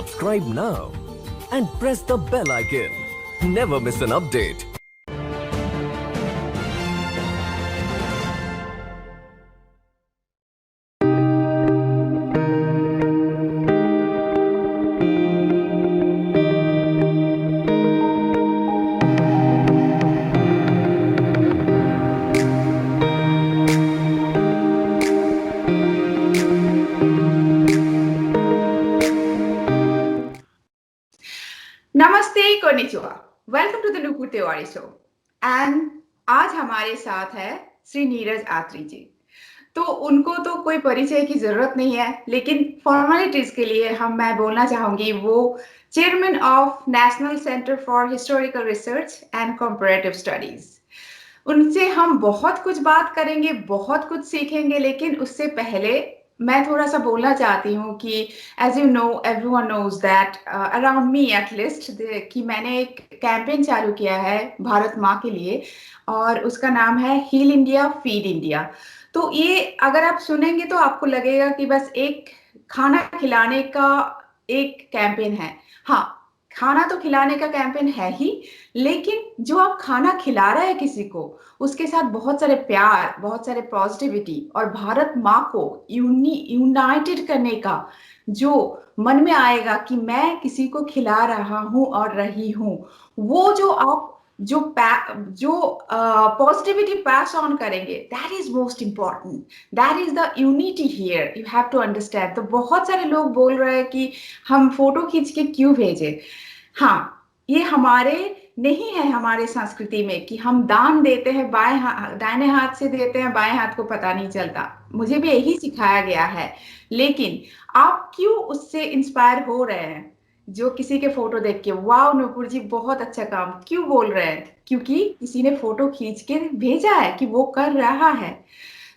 subscribe now and press the bell icon. Never miss an update. नमस्ते कोनिचिवा, welcome to the Nupur Tiwari show and आज हमारे साथ है श्री नीरज आत्री जी। तो उनको तो कोई परिचय की जरूरत नहीं है, लेकिन फॉर्मेलिटीज के लिए मैं बोलना चाहूंगी वो chairman of national centre for historical research and comparative studies. उनसे हम बहुत कुछ बात करेंगे, बहुत कुछ सीखेंगे, लेकिन उससे पहले मैं थोड़ा सा बोलना चाहती हूँ कि as you know everyone knows that around me at least कि मैंने एक कैंपेन चालू किया है भारत माँ के लिए और उसका नाम है हील इंडिया फीड इंडिया। तो ये अगर आप सुनेंगे तो आपको लगेगा कि बस एक खाना खिलाने का एक कैंपेन है। हाँ, खाना तो खिलाने का कैंपेन है ही, लेकिन जो आप खाना खिला रहे हैं किसी को, उसके साथ बहुत सारे प्यार, बहुत सारे पॉजिटिविटी और भारत माँ को यूनाइटेड करने का जो मन में आएगा कि मैं किसी को खिला रहा हूं और रही हूं, वो जो आप जो पॉजिटिविटी पास ऑन करेंगे, that is most important. That is the unity here, you have to understand. तो बहुत सारे लोग बोल रहे हैं कि हम फोटो खींच के क्यों भेजे। हाँ, ये हमारे नहीं है, हमारे संस्कृति में कि हम दान देते हैं दाहिने हाथ से देते हैं, बाएं हाथ को पता नहीं चलता। मुझे भी यही सिखाया गया है। लेकिन आप क्यों उससे इंस्पायर हो रहे हैं? जो किसी के फोटो देख के वाह नूपुर जी बहुत अच्छा काम, क्यों बोल रहे हैं? क्योंकि किसी ने फोटो खींच के भेजा है कि वो कर रहा है।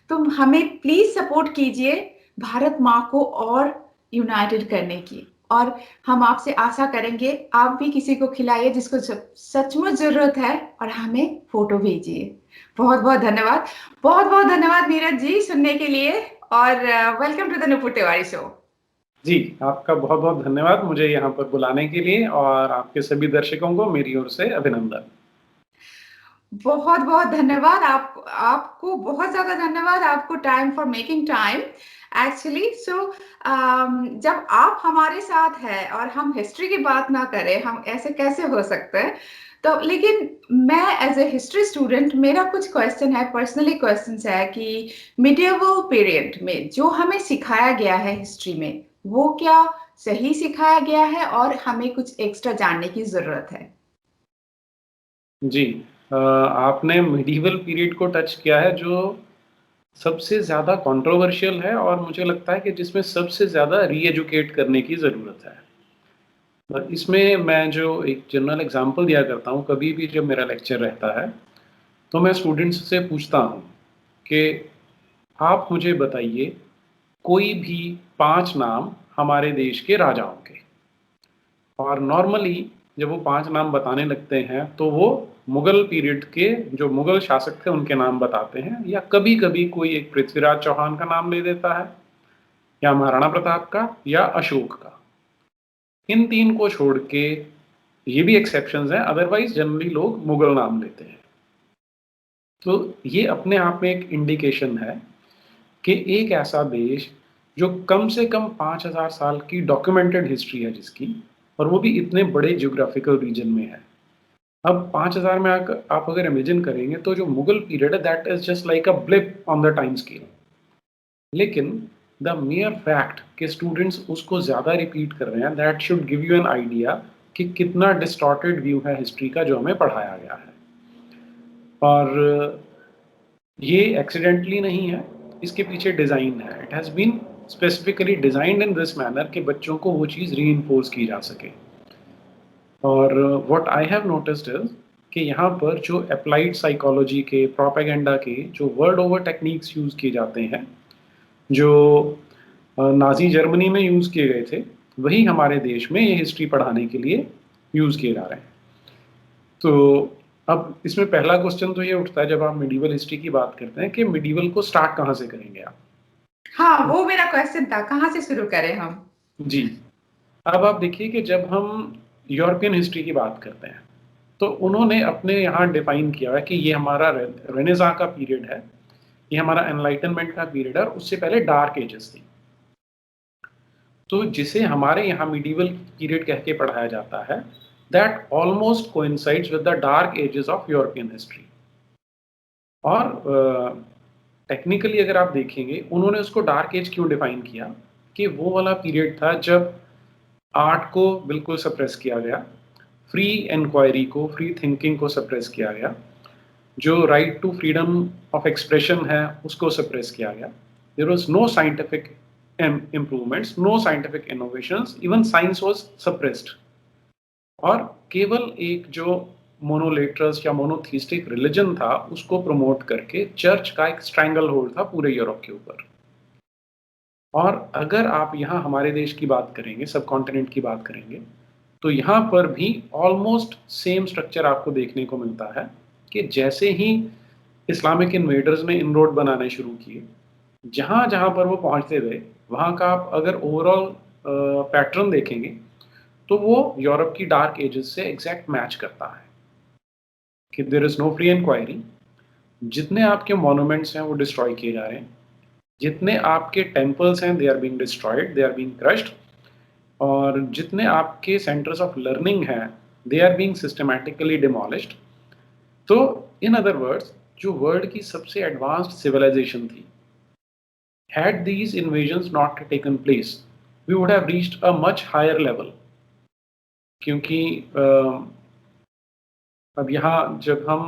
तो हमें प्लीज सपोर्ट कीजिए भारत माँ को और यूनाइटेड करने की। और हम आपसे आशा करेंगे आप भी किसी को खिलाइए जिसको सचमुच जरूरत है और हमें फोटो भेजिए। बहुत बहुत धन्यवाद। बहुत बहुत धन्यवाद नीरज जी सुनने के लिए और welcome to the Nupur Tiwari show. जी, आपका बहुत बहुत धन्यवाद मुझे यहाँ पर बुलाने के लिए और आपके सभी दर्शकों को मेरी ओर से अभिनंदन। बहुत बहुत धन्यवाद आपको बहुत ज्यादा धन्यवाद आपको time for making time actually. So जब आप हमारे साथ हैं और हम हिस्ट्री की बात ना करें, हम ऐसे कैसे हो सकते हैं? तो लेकिन मैं एज ए हिस्ट्री स्टूडेंट मेरा कुछ क्वेश्चन है, पर्सनली क्वेश्चन है कि मिडिएवल पीरियड में जो हमें सिखाया गया है हिस्ट्री में, वो क्या सही सिखाया गया है और हमें कुछ एक्स्ट्रा जानने की जरूरत है? जी, आपने मिडीवल पीरियड को टच किया है जो सबसे ज़्यादा कंट्रोवर्शियल है और मुझे लगता है कि जिसमें सबसे ज़्यादा रीएजुकेट करने की ज़रूरत है। इसमें मैं जो एक जनरल एग्जांपल दिया करता हूँ कभी भी जब मेरा लेक्चर रहता है, तो मैं स्टूडेंट्स से पूछता हूँ कि आप मुझे बताइए कोई भी 5 नाम हमारे देश के राजाओं के। और नॉर्मली जब वो 5 नाम बताने लगते हैं तो वो मुगल पीरियड के जो मुगल शासक थे उनके नाम बताते हैं, या कभी-कभी कोई एक पृथ्वीराज चौहान का नाम ले देता है, या महाराणा प्रताप का, या अशोक का। इन 3 को छोड़ के ये भी एक्सेप्शंस हैं, अदरवाइज जनरली लोग मुगल नाम लेते हैं। तो ये अपने आप में एक इंडिकेशन है कि एक ऐसा देश जो कम से कम 5000 साल की डॉक्यूमेंटेड हिस्ट्री है जिसकी, और वो भी इतने बड़े जियोग्राफिकल रीजन में है। अब 5000 में आप अगर इमेजिन करेंगे तो जो मुगल पीरियड है that is just like a blip on the time scale. लेकिन द मेयर फैक्ट कि स्टूडेंट्स उसको ज़्यादा रिपीट कर रहे हैं, that should give you an idea कि कितना डिस्टॉर्टेड व्यू है हिस्ट्री का जो हमें पढ़ाया गया है। और ये एक्सीडेंटली नहीं है, इसके पीछे डिज़ाइन है। It has been specifically designed in this manner कि बच्चों को वो चीज़ रीइंफोर्स की जा सके। और what I have noticed is कि यहाँ पर जो अप्लाइड साइकोलॉजी के, प्रोपेगेंडा के जो वर्ड ओवर टेक्निक्स यूज़ किए जाते हैं, जो नाज़ी जर्मनी में यूज़ किए गए थे, वही हमारे देश में ये हिस्ट्री पढ़ाने के लिए यूज़ किए जा रहे हैं। तो अब इसमें पहला क्वेश्चन तो ये उठता है जब आप मिडीवल हिस्ट्री की बात करते हैं कि मिडीवल को स्टार्ट कहाँ से करेंगे आप? हाँ, वो मेरा क्वेश्चन था, कहाँ से शुरू करें हम? जी, अब आप देखिए कि जब हम यूरोपियन हिस्ट्री की बात करते हैं, तो उन्होंने अपने यहाँ डिफाइन किया है कि ये हमारा रेनेसां का पीरियड है, ये हमारा एनलाइटनमेंट का पीरियड है, और उससे पहले डार्क एजेस थी। तो जिसे हमारे यहाँ मिडीवल पीरियड कह के पढ़ाया जाता है, that almost coincides with the dark ages of European history. और टेक्निकली अगर आप देखेंगे, उन्होंने उसको डार्क एज क्यों डिफाइन किया, कि वो वाला पीरियड था जब आर्ट को बिल्कुल सप्रेस किया गया, फ्री इंक्वायरी को, फ्री थिंकिंग को सप्रेस किया गया, जो right to freedom of expression है उसको सप्रेस किया गया। There was no scientific improvements, no scientific innovations, even science was suppressed। और केवल एक जो मोनोलेटरस या मोनोथीस्टिक रिलीजन था, उसको प्रमोट करके चर्च का एक स्ट्रैंगल होल्ड था पूरे यूरोप के ऊपर। और अगर आप यहाँ हमारे देश की बात करेंगे, सब कॉन्टिनेंट की बात करेंगे, तो यहाँ पर भी ऑलमोस्ट सेम स्ट्रक्चर आपको देखने को मिलता है कि जैसे ही इस्लामिक इन्वेडर्स ने इनरोड बनाने शुरू किए, जहाँ जहाँ पर वो पहुँचते गए, वहाँ का आप अगर ओवरऑल पैटर्न देखेंगे, तो वो यूरोप की डार्क एजेस से एग्जैक्ट मैच करता है कि there is no free inquiry. जितने आपके मॉन्यूमेंट्स हैं वो डिस्ट्रॉय किए जा रहे हैं, जितने आपके टेम्पल्स हैं they are being destroyed, they are being crushed, और जितने आपके सेंटर्स ऑफ लर्निंग हैं they are being systematically demolished. तो इन अदर वर्ड्स, जो वर्ल्ड की सबसे एडवांस्ड सिविलाइजेशन थी, had these invasions not taken place, we would have reached a much higher level। क्योंकि अब यहाँ जब हम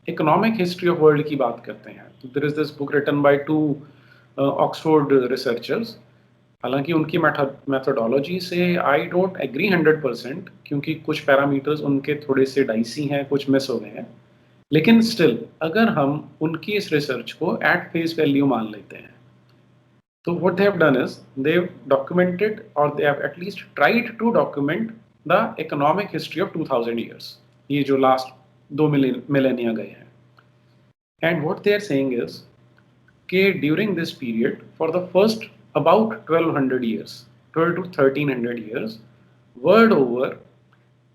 इकोनॉमिक हिस्ट्री ऑफ वर्ल्ड की बात करते हैं, तो there is this book written by two Oxford researchers. हालांकि उनकी मेथोडोलॉजी से आई डोंट एग्री 100%, क्योंकि कुछ पैरामीटर्स उनके थोड़े से डाइसी हैं, कुछ मिस हो गए हैं। लेकिन स्टिल अगर हम उनकी इस रिसर्च को एट फेस वैल्यू मान लेते हैं, तो what they have done is they've documented, or they have at least tried to document the economic history of 2000 years, ये जो लास्ट 2 मिलेनिया गए हैं। And what they are saying is कि during this period, for the first about 1200 years, 12 to 1300 years, world over,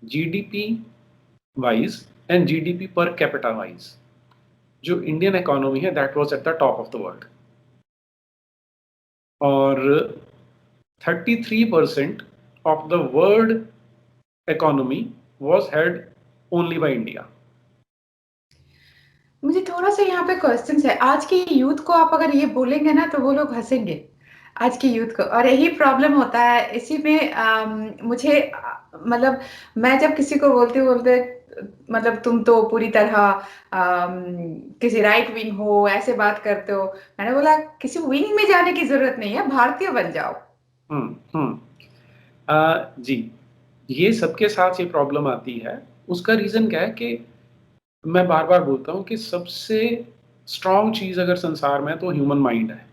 GDP wise and GDP per capita wise, जो Indian economy है that was at the top of the world। और 33% of the world economy was held only by India। मुझे थोड़ा सा यहाँ पे question है। आज के यूथ को आप अगर ये बोलेंगे ना तो वो लोग हंसेंगे, आज की यूथ को। और यही प्रॉब्लम होता है इसी में। मुझे मतलब मैं जब किसी को बोलते बोलते मतलब तुम तो पूरी तरह किसी राइट विंग हो, ऐसे बात करते हो। मैंने बोला किसी विंग में जाने की जरूरत नहीं है, भारतीय बन जाओ। जी, ये सबके साथ ये प्रॉब्लम आती है। उसका रीजन क्या है कि मैं बार बार बोलता हूँ कि सबसे स्ट्रांग चीज अगर संसार में है तो ह्यूमन माइंड है,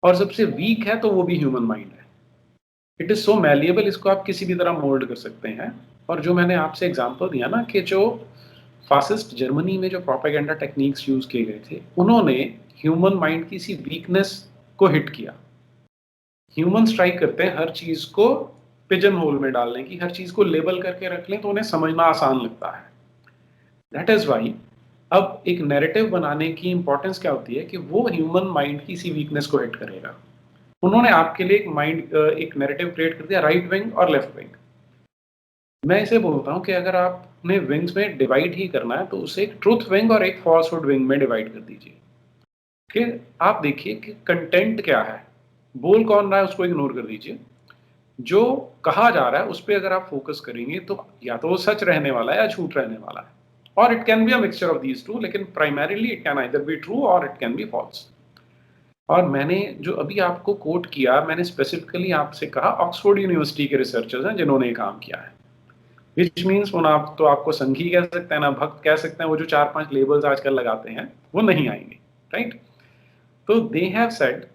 और सबसे वीक है तो वो भी ह्यूमन माइंड है। इट इज सो मैलिएबल, इसको आप किसी भी तरह मोल्ड कर सकते हैं। और जो मैंने आपसे एग्जांपल दिया ना कि जो फासिस्ट जर्मनी में जो प्रोपेगेंडा टेक्निक्स यूज किए गए थे, उन्होंने ह्यूमन माइंड की इसी वीकनेस को हिट किया। ह्यूमन स्ट्राइक करते हैं हर चीज को पिजन होल में डालने की, हर चीज को लेबल करके रख लें तो उन्हें समझना आसान लगता है। दैट इज वाई अब एक नैरेटिव बनाने की इंपॉर्टेंस क्या होती है कि वो ह्यूमन माइंड की इसी वीकनेस को हिट करेगा। उन्होंने आपके लिए एक नैरेटिव क्रिएट कर दिया, राइट विंग और लेफ्ट विंग। मैं इसे बोलता हूँ कि अगर आपने विंग्स में डिवाइड ही करना है तो उसे एक ट्रूथ विंग और एक फॉल्सहुड विंग में डिवाइड कर दीजिए। कि आप देखिए कि कंटेंट क्या है, बोल कौन रहा है उसको इग्नोर कर दीजिए, जो कहा जा रहा है उस पर अगर आप फोकस करेंगे तो या तो वो सच रहने वाला है या झूठ रहने वाला है। और it can be a mixture of these two, लेकिन primarily it can either be true or it can be false. और मैंने जो अभी आपको कोट किया, मैंने स्पेसिफिकली आपसे कहा ऑक्सफोर्ड यूनिवर्सिटी के रिसर्चर्स हैं जिन्होंने ये काम किया है। विच मीन्स वो आप तो आपको संघी कह सकते हैं ना भक्त कह सकते हैं, वो जो 4-5 लेबल्स आजकल लगाते हैं वो नहीं आएंगे, राइट। तो they have said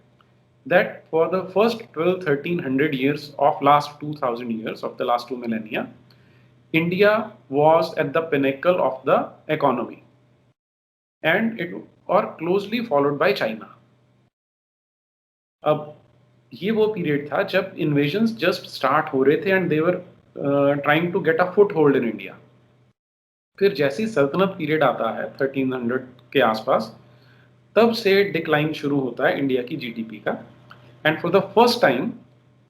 that for the first 12-1300 years of last 2000 years of the last 2 millennia, India was at the pinnacle of the economy, and it or closely followed by China। अब ये वो period था जब invasions just start हो रहे थे and they were trying to get a foothold in India. फिर जैसे ही सल्तनत पीरियड आता है 1300 के आसपास, तब से डिक्लाइन शुरू होता है इंडिया की जीडीपी का, and for the first time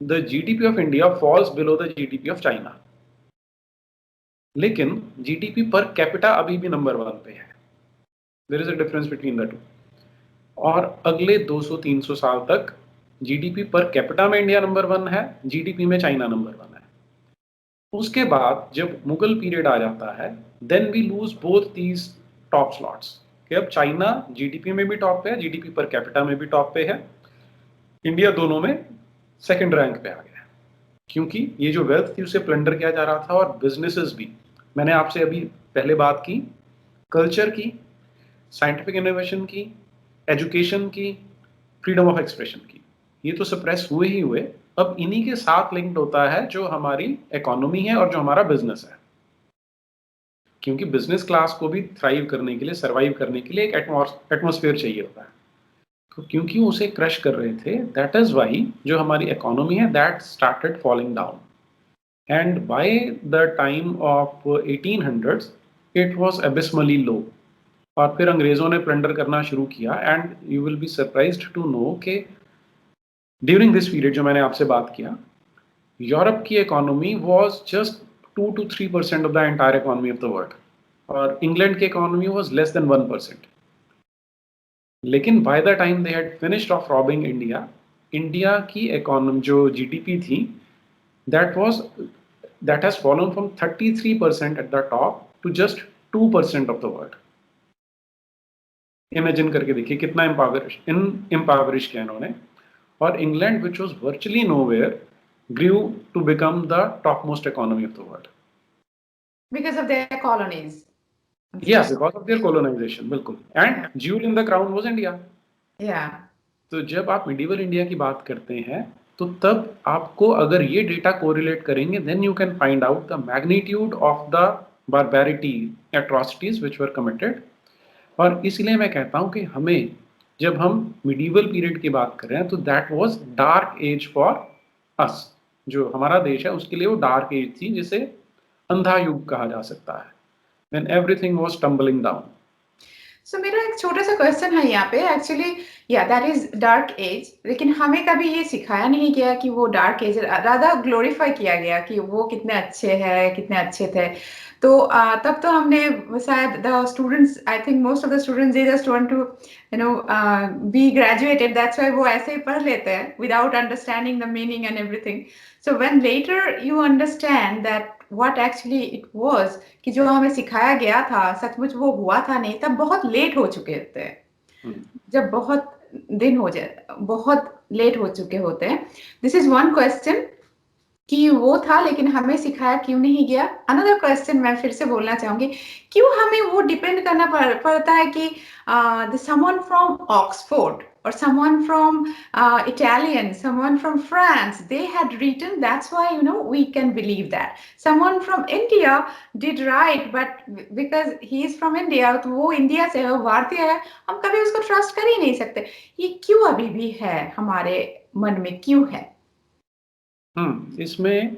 the GDP of India falls below the GDP of China. लेकिन जीडीपी पर कैपिटा अभी भी नंबर 1 पे है। There is a difference between the two. और अगले 200-300 साल तक जीडीपी पर कैपिटा में इंडिया नंबर 1 है, जीडीपी में चाइना नंबर 1 है। उसके बाद जब मुगल पीरियड आ जाता है, then we lose both these top slots, कि अब चाइना जीडीपी में भी टॉप पे है, जीडीपी पर कैपिटा में भी टॉप पे है, इंडिया दोनों में सेकंड रैंक पे आ गया है। क्योंकि ये जो वेल्थ थी उसे प्लंडर किया जा रहा था, और बिजनेसेस भी। मैंने आपसे अभी पहले बात की कल्चर की, साइंटिफिक इनोवेशन की, एजुकेशन की, फ्रीडम ऑफ एक्सप्रेशन की। ये तो सप्रेस हुए ही हुए, अब इन्हीं के साथ लिंक्ड होता है जो हमारी इकोनॉमी है और जो हमारा बिजनेस है। क्योंकि बिजनेस क्लास को भी थ्राइव करने के लिए, सर्वाइव करने के लिए एक एटमॉस्फेयर चाहिए होता है। तो क्योंकि उसे क्रश कर रहे थे, दैट इज वाई जो हमारी इकोनॉमी है that started falling down, and by the time of 1800s it was abysmally low. और फिर अंग्रेजों ने प्लंडर करना शुरू किया, and you will be surprised to know कि ड्यूरिंग दिस पीरियड जो मैंने आपसे बात किया, यूरोप की economy was just 2 to 3% of the entire economy of the world, और इंग्लैंड की इकोनॉमी वाज लेस देन 1%। लेकिन by the time they had finished off robbing India, India की इकोनॉमी जो जीडीपी थी, that was that has fallen from 33% at the top to just 2% of the world. Imagine करके देखिए कितना impoverish किया इन्होंने। और England which was virtually nowhere grew to become the topmost economy of the world. Because of their colonies. Yeah, because of their colonization, बिल्कुल। And jewel in the crown was India. Yeah. तो जब आप medieval India की बात करते हैं, तो तब आपको अगर ये डेटा कोरिलेट करेंगे, then you can find out the magnitude of the barbarity, atrocities which were committed. और इसलिए मैं कहता हूँ कि हमें, जब हम medieval period की बात कर रहे हैं, तो that was dark age for us। जो हमारा देश है उसके लिए वो डार्क एज थी, जिसे अंधा युग कहा जा सकता है, when everything was tumbling down. So मेरा एक छोटा सा क्वेश्चन है यहाँ पे, एक्चुअली या दैट इज डार्क एज, लेकिन हमें कभी ये सिखाया नहीं गया कि वो डार्क एज, राधा ग्लोरीफाई किया गया कि वो कितने अच्छे हैं, कितने अच्छे थे। तो तब तो हमने शायद the students, I think most of the students they just want to be graduated, that's why वो ऐसे ही पढ़ लेते हैं without understanding the meaning and everything. So when later you understand that what actually it was, कि जो हमें सिखाया गया था सचमुच वो हुआ था नहीं, तब बहुत लेट हो चुके थे। जब बहुत दिन हो जाए, बहुत लेट हो चुके होते हैं। दिस इज वन क्वेश्चन कि वो था लेकिन हमें सिखाया क्यों नहीं गया। अनदर क्वेश्चन मैं फिर से बोलना चाहूंगी, क्यों हमें वो डिपेंड करना पड़ता है कि someone from Oxford or someone from Italian, someone from France, they had written, that's why we can believe that. Someone from India did write, but because he is from India, तो वो India से है, वो भारतीय है, हम कभी उसको ट्रस्ट कर ही नहीं सकते। ये क्यों अभी भी है हमारे मन में, क्यों है? इसमें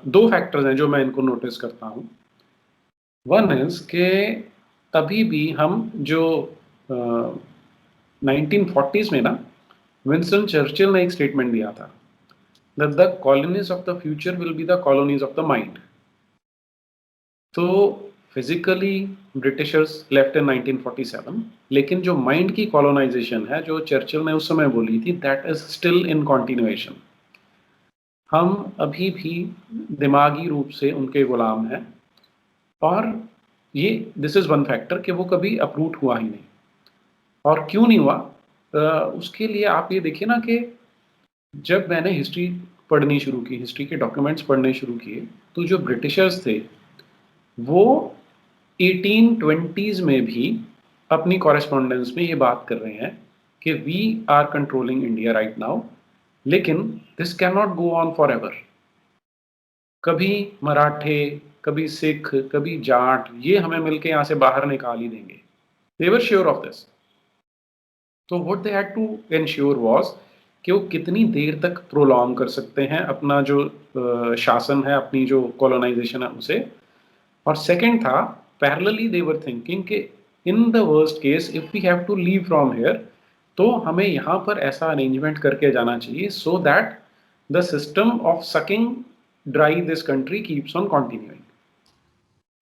2 फैक्टर्स हैं जो मैं इनको नोटिस करता हूँ। वन इज के अभी भी हम जो 1940s में ना, विंस्टन चर्चिल ने एक स्टेटमेंट दिया था, that the colonies of the future will be the colonies of the mind. तो फिजिकली ब्रिटिशर्स लेफ्ट इन 1947, लेकिन जो माइंड की कॉलोनाइजेशन है जो चर्चिल ने उस समय बोली थी, that is still in continuation. हम अभी भी दिमागी रूप से उनके गुलाम हैं, और ये दिस इज वन फैक्टर कि वो कभी अपरूट हुआ ही नहीं। और क्यों नहीं हुआ, उसके लिए आप ये देखिए ना कि जब मैंने हिस्ट्री पढ़नी शुरू की, हिस्ट्री के डॉक्यूमेंट्स पढ़ने शुरू किए, तो जो ब्रिटिशर्स थे वो 1820s में भी अपनी कॉरेस्पॉन्डेंस में ये बात कर रहे हैं कि we are controlling India right now, लेकिन this can not go on forever. कभी मराठे, कभी सिख, कभी जाट, ये हमें मिलके यहाँ से बाहर निकाल ही देंगे। They were sure of this. So what they had to ensure was कि वो कितनी देर तक प्रोलॉन्ग कर सकते हैं अपना जो शासन है, अपनी जो कॉलोनाइजेशन है उसे। और सेकंड था, पैरेलली दे वर थिंकिंग कि in the worst case if we have to leave from here, तो हमें यहाँ पर ऐसा अरेंजमेंट करके जाना चाहिए so that the system of sucking dry this country keeps on continuing.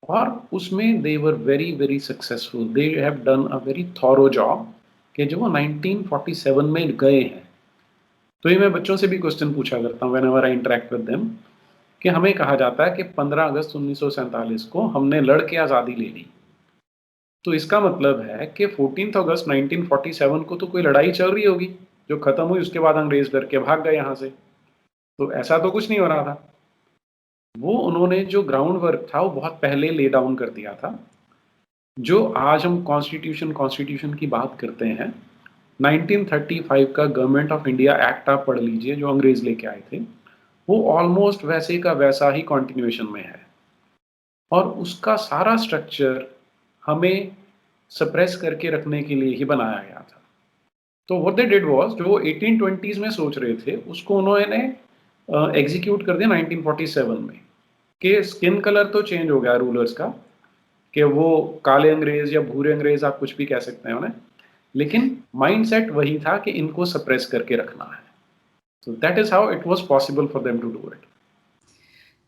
और उसमें they were very very successful, they have done a very thorough job कि जो वो 1947 में गए हैं। तो ये मैं बच्चों से भी क्वेश्चन पूछा करता हूँ whenever I interact with them, कि हमें कहा जाता है कि 15 अगस्त 1947 को हमने लड़ के आज़ादी ले ली। तो इसका मतलब है कि 14 अगस्त 1947 को तो कोई लड़ाई चल रही होगी जो खत्म हुई, उसके बाद अंग्रेज डर के भाग गए यहाँ से। तो ऐसा तो कुछ नहीं हो रहा था। वो उन्होंने जो ग्राउंड वर्क था वो बहुत पहले ले डाउन कर दिया था। जो आज हम कॉन्स्टिट्यूशन की बात करते हैं, 1935 का गवर्नमेंट ऑफ इंडिया एक्ट आप पढ़ लीजिए जो अंग्रेज लेके आए थे, वो ऑलमोस्ट वैसे का वैसा ही कंटिन्यूएशन में है। और उसका सारा स्ट्रक्चर हमें सप्रेस करके रखने के लिए ही बनाया गया था। तो व्हाट दे डिड वाज, जो 1820s में सोच रहे थे उसको उन्होंने एग्जीक्यूट कर दिया 1947 में। कि स्किन कलर तो चेंज हो गया रूलर्स का, कि वो काले अंग्रेज या भूरे अंग्रेज आप कुछ भी कह सकते हैं उन्हें, लेकिन माइंडसेट वही था कि इनको सप्रेस करके रखना है। So that is how it was possible for them to do it.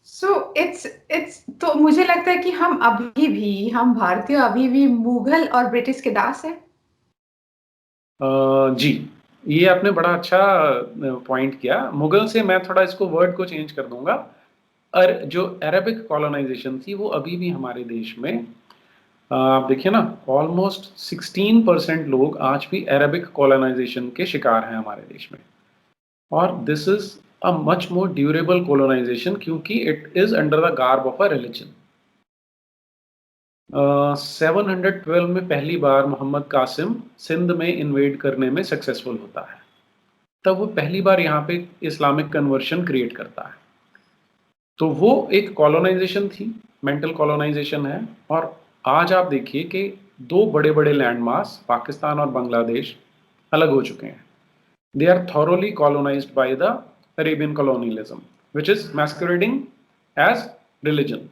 So it's तो मुझे लगता है कि हम भारतीय अभी भी मुगल और ब्रिटिश के दास हैं। जी, ये आपने बड़ा अच्छा पॉइंट किया। मुगल से मैं थोड़ा इसको वर्ड को चेंज कर दूंगा। और जो अरेबिक कॉलोनाइजेशन थी वो अभी भी हमारे देश में, आप देखिए ना, ऑलमोस्ट 16% लोग आज भी अरेबिक कॉलोनाइजेशन के शिकार हैं हमारे देश में। और this is a much more durable colonization क्योंकि it is under the garb of a religion. 712 में पहली बार मोहम्मद कासिम सिंध में इन्वेड करने में सक्सेसफुल होता है। तब वो पहली बार यहाँ पे इस्लामिक कन्वर्शन क्रिएट करता है। तो वो एक कॉलोनाइजेशन थी, मेंटल कॉलोनाइजेशन है। और आज आप देखिए कि दो बड़े बड़े लैंड मास पाकिस्तान और बांग्लादेश अलग हो चुके हैं। They are thoroughly colonized by the Arabian colonialism which is masquerading as religion.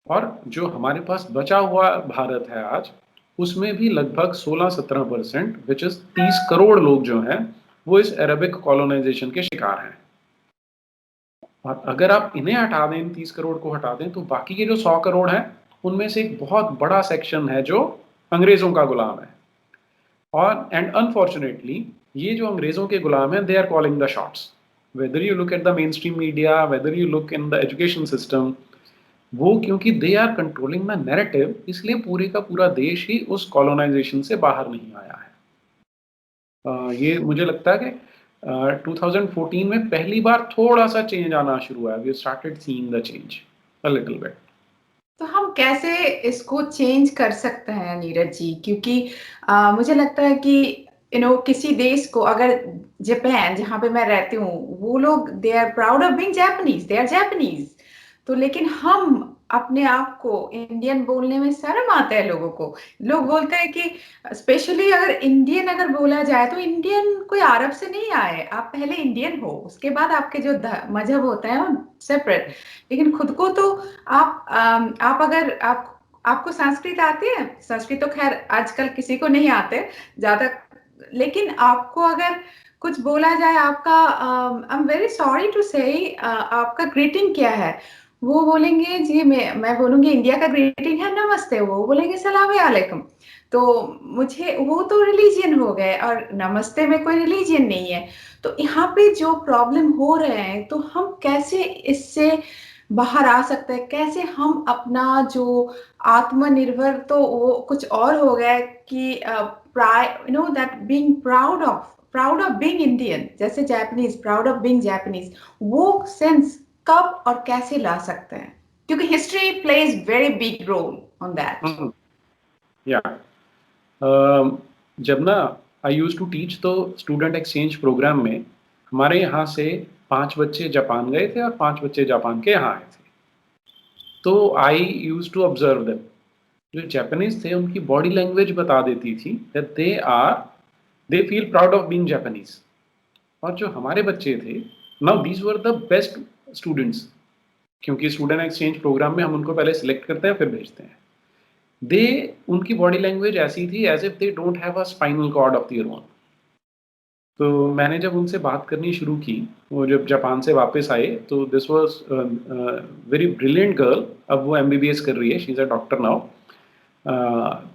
और जो हमारे पास बचा हुआ भारत है आज, उसमें भी लगभग 16-17% विच इज 30 करोड़ लोग जो हैं वो इस अरबिक कॉलोनाइजेशन के शिकार हैं। और अगर आप इन्हें हटा दें, इन 30 करोड़ को हटा दें, तो बाकी के जो 100 करोड़ हैं उनमें से एक बहुत बड़ा सेक्शन है जो अंग्रेजों का गुलाम है। और एंड अनफॉर्चुनेटली ये जो अंग्रेजों के गुलाम हैं, they are calling the shots. Whether you look at the mainstream media, whether you look in the education system, वो क्योंकि they are controlling the narrative, इसलिए पूरे का पूरा देश ही उस कॉलोनाइजेशन से बाहर नहीं आया है। ये मुझे लगता है कि 2014 में पहली बार थोड़ा सा चेंज आना शुरू हुआ है। We started seeing the change a little bit. तो हम कैसे इसको चेंज कर सकते हैं नीरज जी? क्योंकि मुझे लगता है कि किसी देश को अगर जापान जहाँ पे मैं रहती हूँ, वो लोग they are proud of being Japanese, they are Japanese. तो लेकिन हम अपने आप को इंडियन बोलने में शर्म आता है लोगों को। लोग बोलते हैं कि स्पेशली अगर इंडियन अगर बोला जाए तो इंडियन कोई अरब से नहीं आए, आप पहले इंडियन हो, उसके बाद आपके जो मजहब होता है वो सेपरेट। लेकिन खुद को तो आप अगर आपको संस्कृत आती है? संस्कृत तो खैर आजकल किसी को नहीं आते ज्यादा, लेकिन आपको अगर कुछ बोला जाए, आपका I am very sorry to say, आपका ग्रीटिंग क्या है? वो बोलेंगे जी, मैं बोलूंगी इंडिया का ग्रीटिंग है नमस्ते, वो बोलेंगे सलाम अलैकुम। तो मुझे वो तो रिलीजियन हो गए, और नमस्ते में कोई रिलीजियन नहीं है। तो यहाँ पे जो प्रॉब्लम हो रहे हैं, तो हम कैसे इससे बाहर आ सकते हैं? कैसे हम अपना जो आत्मनिर्भर, तो वो कुछ और हो गया है कि that being proud of being Indian, जैसे Japanese proud of being Japanese, वो सेंस कब और कैसे ला सकते हैं? क्योंकि history plays very big role on that. या जब ना आई यूज टू टीच, तो स्टूडेंट एक्सचेंज प्रोग्राम में हमारे यहाँ से 5 बच्चे जापान गए थे और 5 बच्चे जापान के यहाँ आए थे। तो आई यूज टू ऑब्जर्व देम। जो जापानीज थे उनकी बॉडी लैंग्वेज बता देती थी that they feel proud of being Japanese. और जो हमारे बच्चे थे, now these were the best students, क्योंकि स्टूडेंट एक्सचेंज प्रोग्राम में हम उनको पहले सिलेक्ट करते हैं फिर भेजते हैं। दे उनकी बॉडी लैंग्वेज ऐसी थी as if they don't have a spinal cord of their own. तो मैंने जब उनसे बात करनी शुरू की, वो जब जापान से वापस आए, तो this was very brilliant girl. अब वो एमबीबीएस कर रही है, she is a doctor now.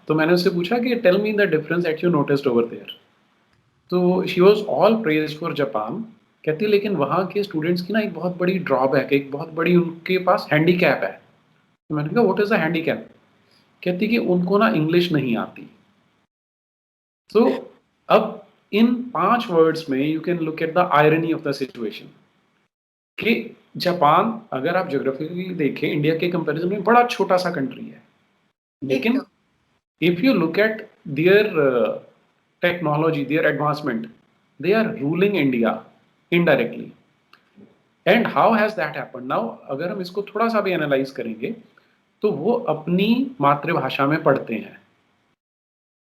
तो मैंने उससे पूछा कि tell me the difference that you noticed over there. तो she was all praise for Japan. कहती है लेकिन वहाँ के स्टूडेंट्स की ना एक बहुत बड़ी ड्रॉबैक है, एक बहुत बड़ी उनके पास हैंडीकैप है। तो मैंने कहा व्हाट इज द हैंडीकैप? कहती कि उनको ना इंग्लिश नहीं आती। तो अब इन 5 वर्ड्स में you can look at the irony of the situation कि जापान, अगर आप ज्योग्राफिकली देखें, इंडिया के कंपैरिजन में बड़ा छोटा-सा कंट्री है। लेकिन एकदम। If you look eight there technology, their advancement, they are ruling India indirectly. And how has that happened? Now, अगर हम इसको थोड़ा सा भी एनालाइज करेंगे, तो वो अपनी मातृभाषा में पढ़ते हैं,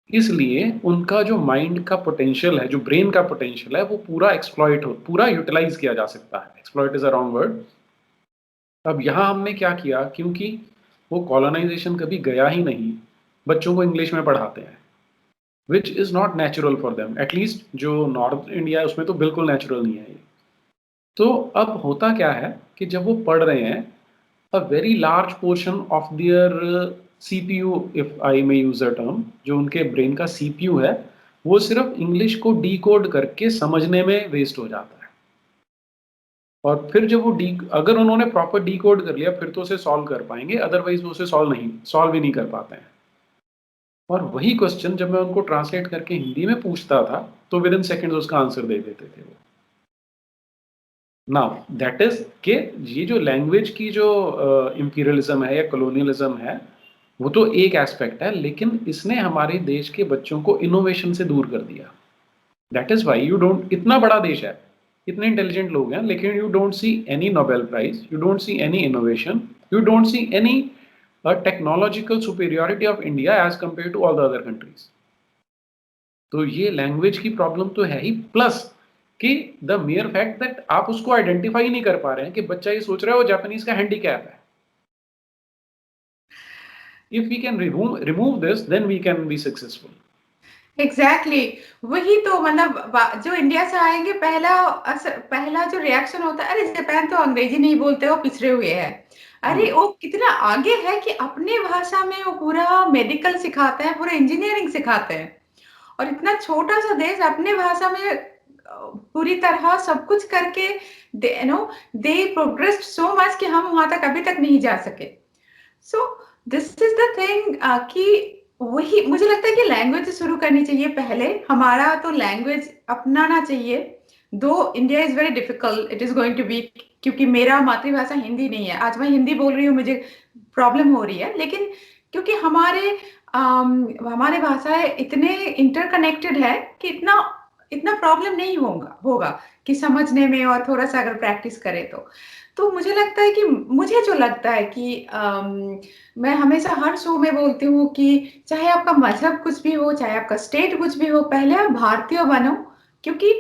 इसलिए उनका जो माइंड का पोटेंशियल है, जो ब्रेन का पोटेंशियल है, वो पूरा यूटिलाइज किया जा सकता है। Exploit is a wrong word. अब यहाँ हमने क्या किया, क्योंकि वो कॉलोनाइजेशन कभी गया ही नहीं, बच्चों को इंग्लिश में पढ़ाते हैं, which is not natural for them. At least जो नॉर्थ इंडिया है उसमें तो बिल्कुल नेचुरल नहीं है ये। तो अब होता क्या है कि जब वो पढ़ रहे हैं, a very large portion of their CPU, if I may use a term, जो उनके ब्रेन का सीपीयू है, वो सिर्फ इंग्लिश को डिकोड करके समझने में वेस्ट हो जाता है। और फिर जब वो अगर उन्होंने प्रॉपर डिकोड कर लिया फिर तो उसे सॉल्व कर पाएंगे, अदरवाइज वो उसे सॉल्व ही नहीं कर पाते हैं। और वही क्वेश्चन जब मैं उनको ट्रांसलेट करके हिंदी में पूछता था, तो विद इन सेकेंड्स उसका आंसर दे देते थे वो। नाउ दैट इज कि ये जो लैंग्वेज की जो इंपीरियलिज्म है या कॉलोनियलिज्म है, वो तो एक एस्पेक्ट है, लेकिन इसने हमारे देश के बच्चों को इनोवेशन से दूर कर दिया। That is why you don't, इतना बड़ा देश है, इतने इंटेलिजेंट लोग हैं, लेकिन you don't see any Nobel prize, you don't see any innovation, you don't see any technological superiority of India as compare to all the other countries. तो ये लैंग्वेज की प्रॉब्लम तो है ही, प्लस कि द मेयर फैक्ट दैट आप उसको identify नहीं कर पा रहे हैं कि बच्चा ये सोच रहा है वो जापानीज का हैंडीकैप है। If we can remove this, then we can be successful. Exactly वही तो मतलब जो इंडिया से आएंगे पहला जो रिएक्शन होता है, अरे जापान तो अंग्रेजी नहीं बोलते, वो पिछड़े हुए हैं। अरे वो कितना आगे है कि अपने भाषा में वो पूरा मेडिकल सिखाते हैं, पूरा इंजीनियरिंग सिखाते हैं। और इतना छोटा सा देश अपने भाषा में पूरी तरह सब कुछ करके दे प्रोग्रेस्ड सो मच कि हम वहां तक अभी तक नहीं जा सके। So this is the thing कि वही मुझे लगता है कि लैंग्वेज से शुरू करनी चाहिए पहले। हमारा तो लैंग्वेज अपनाना चाहिए। दो India is very difficult, it is going to be, क्योंकि मेरा मातृभाषा हिंदी नहीं है। आज मैं हिंदी बोल रही हूँ, मुझे प्रॉब्लम हो रही है, लेकिन क्योंकि हमारे भाषाएं इतने इंटरकनेक्टेड है कि इतना इतना प्रॉब्लम नहीं होगा कि समझने में, और थोड़ा सा अगर प्रैक्टिस करें तो मुझे लगता है कि मुझे जो लगता है कि मैं हमेशा हर शो में बोलती हूँ कि चाहे आपका मजहब कुछ भी हो, चाहे आपका स्टेट कुछ भी हो, पहले आप भारतीय बनो। क्योंकि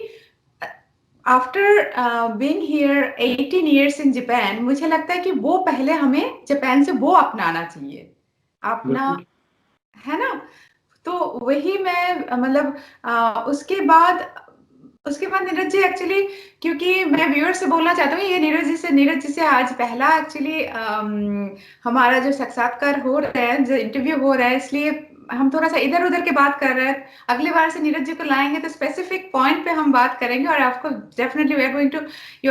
after being here 18 years in Japan, मुझे लगता है कि वो पहले हमें जापान से वो अपनाना चाहिए, अपना, बिल्कुल। है ना? तो वही मैं मतलब उसके बाद नीरज जी एक्चुअली, क्योंकि मैं व्यूअर से बोलना चाहता हूँ, ये नीरज जी से आज पहला एक्चुअली हमारा जो साक्षात्कार हो रहा है, जो इंटरव्यू हो रहा है, इसलिए हम थोड़ा सा इधर उधर के बात कर रहे हैं। अगली बार से नीरज जी को लाएंगे तो स्पेसिफिक पॉइंट पे हम बात करेंगे, और आपको definitely you are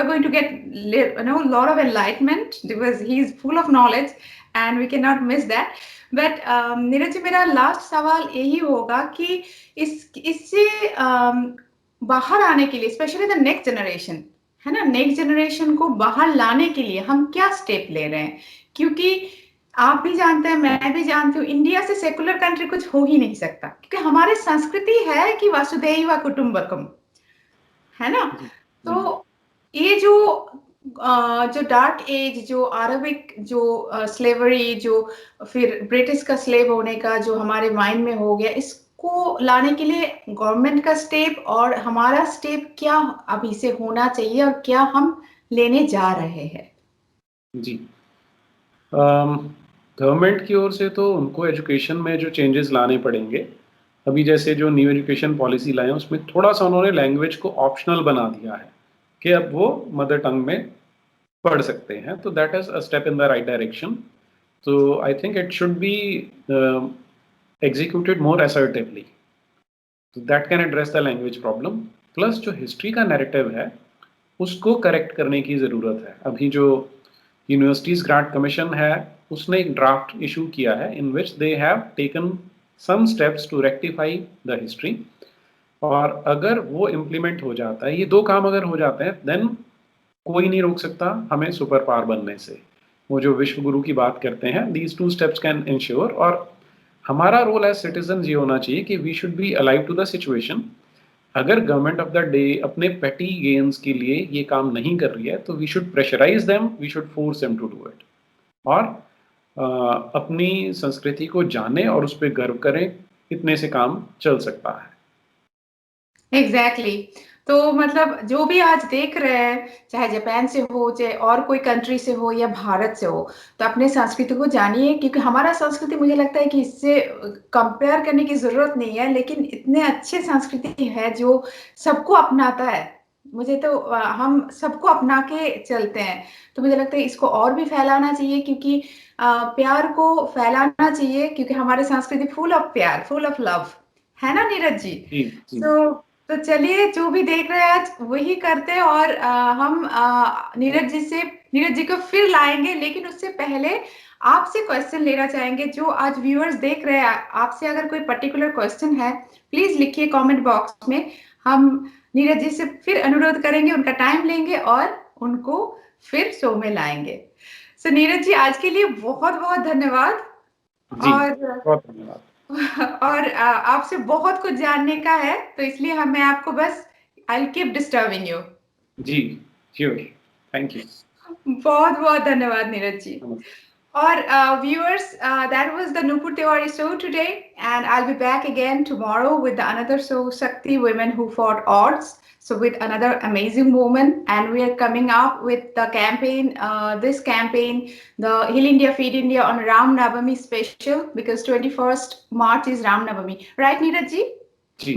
going to get lot of enlightenment, because he is full of knowledge and we can not miss that. But Neeraj ji, मेरा लास्ट सवाल यही होगा कि इससे बाहर आने के लिए, स्पेशली द नेक्स्ट जनरेशन, है ना, नेक्स्ट जनरेशन को बाहर लाने के लिए हम क्या स्टेप ले रहे हैं? क्योंकि आप भी जानते हैं, मैं भी जानती हूँ, इंडिया से सेकुलर कंट्री कुछ हो ही नहीं सकता, क्योंकि हमारी संस्कृति है कि वसुधैव कुटुंबकम, है ना? तो ये जो डार्क एज, जो अरबिक, जो स्लेवरी, जो फिर ब्रिटिश का स्लेव होने का जो हमारे माइंड में हो गया, को लाने के लिए गवर्नमेंट का स्टेप और हमारा स्टेप क्या अभी से होना चाहिए और क्या हम लेने जा रहे हैं? जी, गवर्नमेंट की ओर से तो उनको एजुकेशन में जो चेंजेस लाने पड़ेंगे, अभी जैसे जो न्यू एजुकेशन पॉलिसी लाए हैं उसमें थोड़ा-सा उन्होंने लैंग्वेज को ऑप्शनल बना दिया है, कि अब वो मदर टंग में पढ़ सकते हैं, तो that is a step in the right direction. तो I think it should be executed more assertively. So that can address the language problem. Plus जो हिस्ट्री का नैरेटिव है उसको करेक्ट करने की ज़रूरत है। अभी जो यूनिवर्सिटीज़ ग्रांट कमीशन है उसने एक ड्राफ्ट इशू किया है in which they have taken some steps to rectify the history, और अगर वो इम्प्लीमेंट हो जाता है, ये दो काम अगर हो जाते हैं, देन कोई नहीं रोक सकता हमें सुपर पावर बनने से। वो जो विश्व गुरु की बात करते हैं, these two steps can ensure. और हमारा रोल एज सिटीजन ये होना चाहिए कि we should be alive to the situation. अगर गवर्नमेंट ऑफ द डे अपने पेटी गेन्स के लिए ये काम नहीं कर रही है तो we should pressurise them, we should force them to do it, और अपनी संस्कृति को जाने और उस पर गर्व करें। इतने से काम चल सकता है। एग्जैक्टली तो मतलब जो भी आज देख रहे हैं, चाहे जापान से हो, चाहे और कोई कंट्री से हो या भारत से हो, तो अपने संस्कृति को जानिए, क्योंकि हमारा संस्कृति मुझे लगता है कि इससे कंपेयर करने की जरूरत नहीं है, लेकिन इतने अच्छे संस्कृति है जो सबको अपनाता है। मुझे तो हम सबको अपना के चलते हैं, तो मुझे लगता है इसको और भी फैलाना चाहिए, क्योंकि प्यार को फैलाना चाहिए, क्योंकि हमारी संस्कृति फुल ऑफ प्यार, फुल ऑफ लव है ना नीरज जी? जी। तो चलिए, जो भी देख रहे हैं आज वही करते हैं, और हम नीरज जी को फिर लाएंगे, लेकिन उससे पहले आपसे क्वेश्चन लेना चाहेंगे। जो आज व्यूअर्स देख रहे हैं, आपसे अगर कोई पर्टिकुलर क्वेश्चन है प्लीज लिखिए कमेंट बॉक्स में। हम नीरज जी से फिर अनुरोध करेंगे, उनका टाइम लेंगे और उनको फिर शो में लाएंगे। सो नीरज जी, आज के लिए बहुत बहुत धन्यवाद। और बहुत धन्यवाद। और आपसे बहुत कुछ जानने का है, तो इसलिए मैं आपको बस आई कीप डिस्टर्बिंग यू। जी श्योर, थैंक यू। बहुत बहुत धन्यवाद नीरज जी। और viewers, that was the Nupur Tiwari show today, and I'll be back again tomorrow with another show, Shakti Women Who Fought Odds. So with another amazing woman, and we are coming up with the campaign, this campaign, the Heal India, Feed India on Ram Navami special, because 21st March is Ram Navami, right Neeraj ji?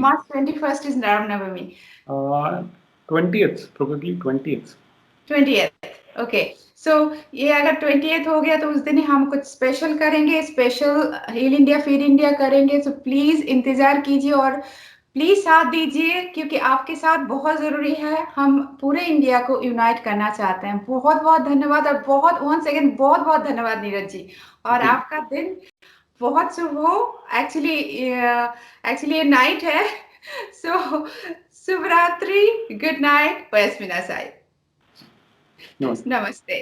March 21st is Ram Navami. 20th, probably 20th. 20th, okay. सो ये अगर 20th हो गया तो उस दिन ही हम कुछ special करेंगे, special heal India feed India करेंगे। सो प्लीज इंतजार कीजिए और प्लीज साथ दीजिए, क्योंकि आपके साथ बहुत जरूरी है। हम पूरे इंडिया को यूनाइट करना चाहते हैं। बहुत बहुत धन्यवाद, और बहुत वंस अगेन बहुत बहुत धन्यवाद नीरज जी, और आपका दिन बहुत शुभ हो। एक्चुअली ये नाइट है, सो शुभ रात्रि, गुड नाइट, पयस्मिना साई, नमस्ते।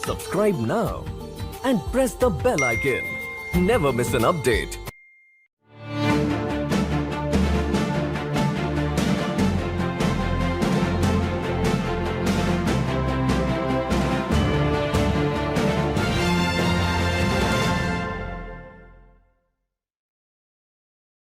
Subscribe now and press the bell icon. Never miss an update.